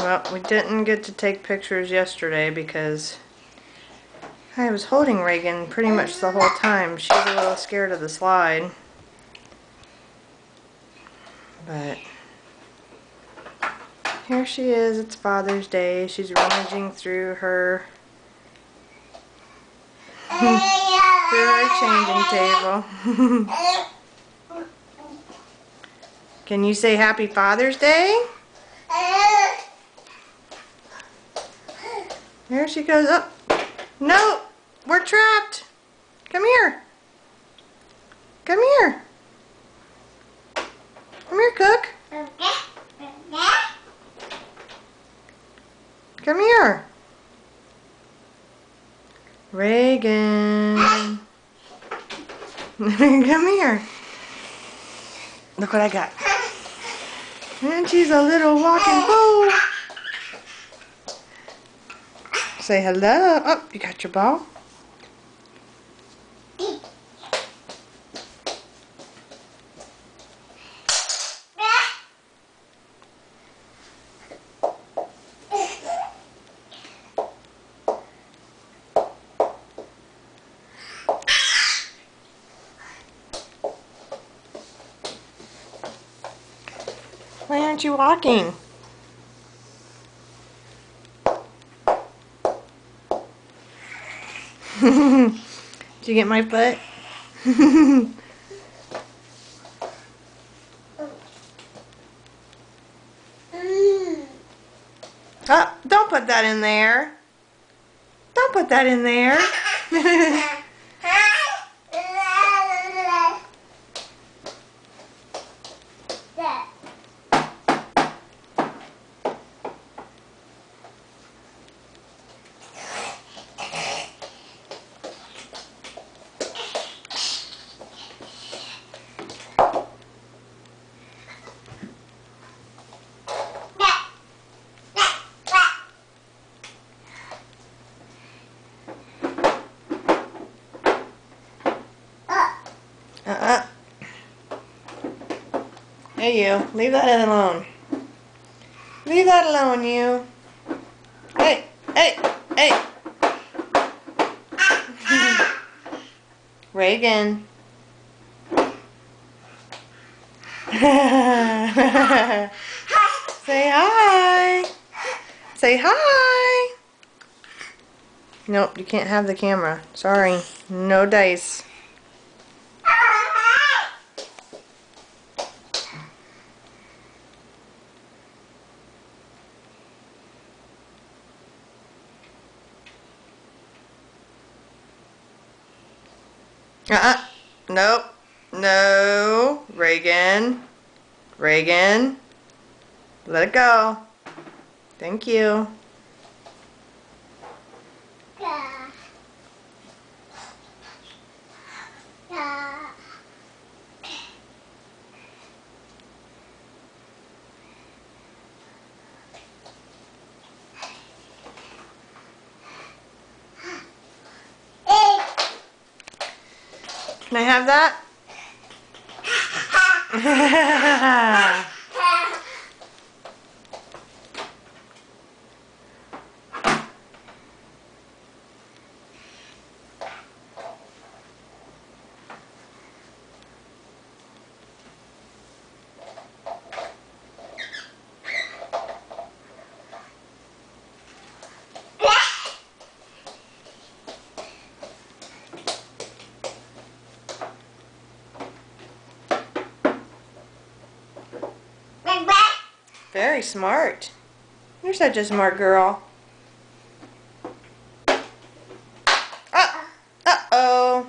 Well, we didn't get to take pictures yesterday because I was holding Reagan pretty much the whole time. She's a little scared of the slide. But here she is. It's Father's Day. She's rummaging through her changing table. Can you say Happy Father's Day? There she goes. Oh, no, we're trapped. Come here. Come here. Come here, Cook. Come here. Reagan. Come here. Look what I got. And she's a little walking fool. Say hello. Oh, you got your ball? Why aren't you walking? Did you get my foot? Oh, don't put that in there. Don't put that in there. Hey you, leave that alone. Leave that alone, you. Hey, hey, hey. Reagan. Say hi. Say hi. Nope, you can't have the camera. Sorry. No dice. Nope. No. Reagan. Reagan. Let it go. Thank you. Can I have that? Very smart. You're such a smart girl. Uh-oh.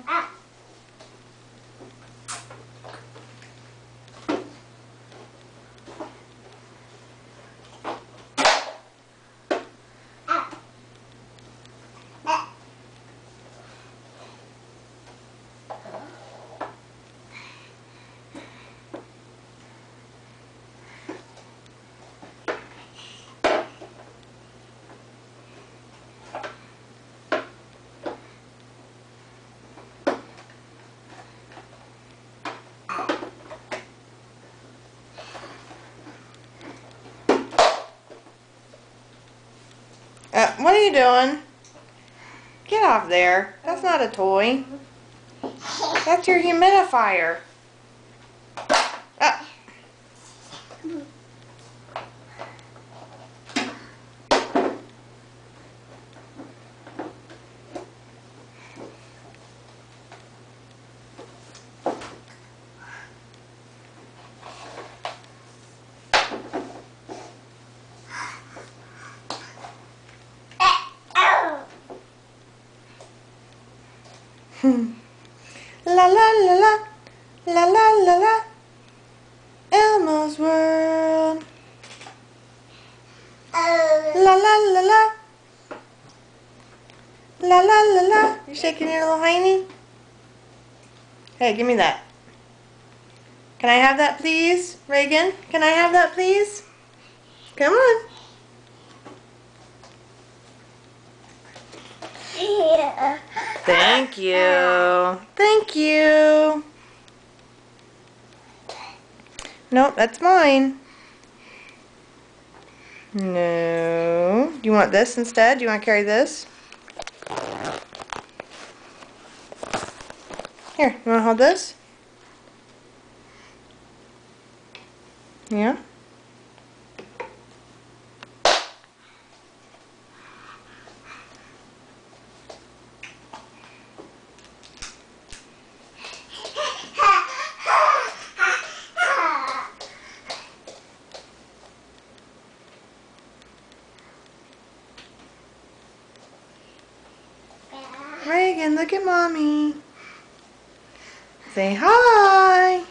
What are you doing? Get off there. That's not a toy. That's your humidifier. Ah. La la la la, la la la la, Elmo's world. La la la la, la la la la. You shaking your little hiney? Hey, give me that. Can I have that, please, Reagan? Can I have that, please? Come on. Thank you. Thank you. Nope, that's mine. No. Do you want this instead? Do you want to carry this? Here, you want to hold this? Yeah? Reagan, look at Mommy. Say hi.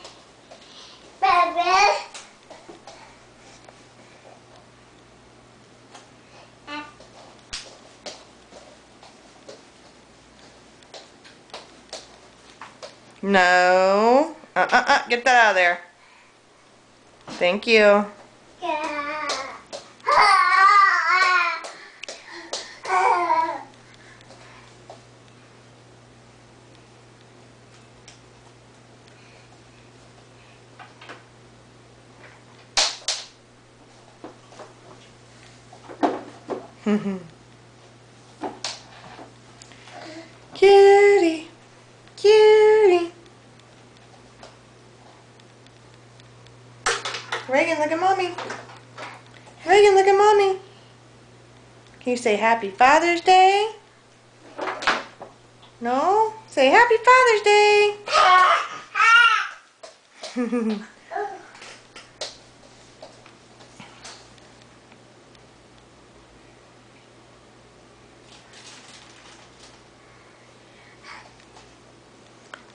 No. Get that out of there. Thank you. Cutie. Cutie. Reagan, look at Mommy. Reagan, look at Mommy. Can you say Happy Father's Day? No? Say Happy Father's Day.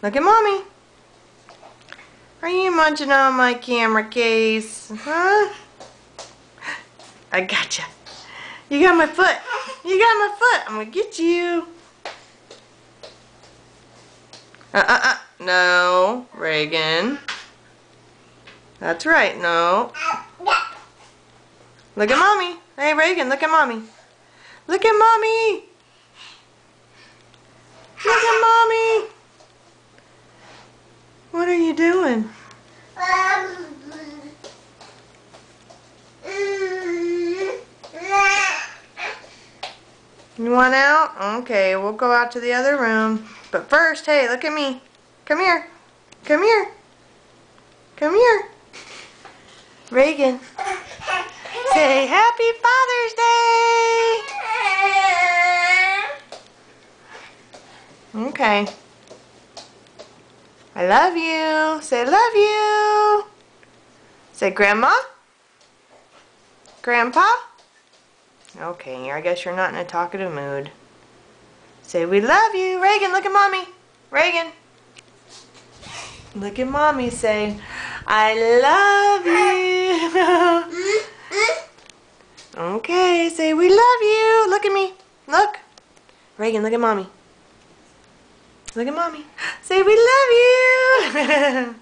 Look at Mommy. Are you munching on my camera case? Huh? I gotcha. You got my foot. You got my foot. I'm gonna get you. No, Reagan. That's right, no. Look at Mommy. Hey, Reagan, look at Mommy. Look at Mommy. Look at Mommy. What are you doing? You want out? Okay, we'll go out to the other room. But first, hey, look at me. Come here. Come here. Come here. Reagan. Say Happy Father's Day. Okay. I love you. Say love you. Say Grandma. Grandpa. Okay, I guess you're not in a talkative mood. Say we love you. Reagan, look at Mommy. Reagan. Look at Mommy. Say I love you. Okay, say we love you. Look at me. Look. Reagan, look at Mommy. Look at Mommy. Say we love you.